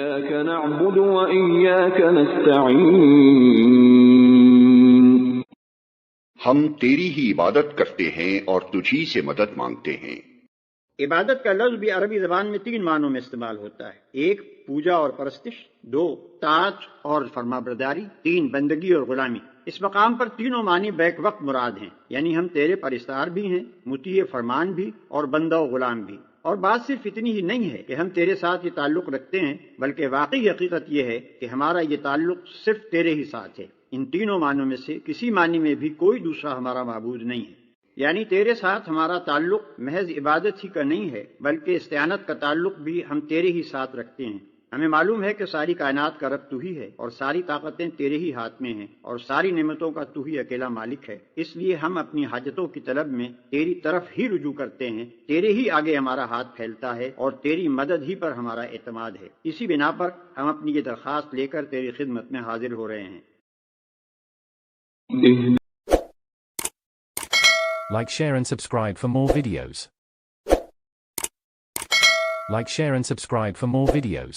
إياك نعبد وإياك نستعين ہم تیری ہی عبادت کرتے ہیں اور تجھی سے مدد مانگتے ہیں۔ عبادت کا لفظ بھی عربی زبان میں 3 معنوں میں استعمال ہوتا ہے۔ 1 پوجا اور پرستش، 2 طاعت اور فرمانبرداری، 3 بندگی اور غلامی۔ اس مقام پر تینوں معنی بیک وقت مراد ہیں، یعنی ہم تیرے پرستار بھی ہیں، مطیع فرمان بھی اور بندہ و غلام بھی۔ اور بات صرف اتنی ہی نہیں ہے کہ ہم تیرے ساتھ یہ تعلق رکھتے ہیں، بلکہ واقعی حقیقت یہ ہے کہ ہمارا یہ تعلق صرف تیرے ہی ساتھ ہے۔ ان تینوں معنوں میں سے کسی معنی میں بھی کوئی دوسرا ہمارا معبود نہیں ہے، یعنی تیرے ساتھ ہمارا تعلق محض عبادت ہی کا نہیں ہے، بلکہ استعانت کا تعلق بھی ہم تیرے ہی ساتھ رکھتے ہیں۔ ہمیں معلوم ہے کہ ساری کائنات کا رب تو ہی ہے، اور ساری طاقتیں تیرے ہی ہاتھ میں ہیں، اور ساری نعمتوں کا تو ہی اکیلا مالک ہے۔ اس لیے ہم اپنی حاجتوں کی طلب میں تیری طرف ہی رجوع کرتے ہیں، تیرے ہی آگے ہمارا ہاتھ پھیلتا ہے، اور تیری مدد ہی پر ہمارا اعتماد ہے۔ اسی بنا پر ہم اپنی یہ درخواست لے کر تیری خدمت میں حاضر ہو رہے ہیں۔ Like, share and subscribe for more videos. Like, share and subscribe for more videos.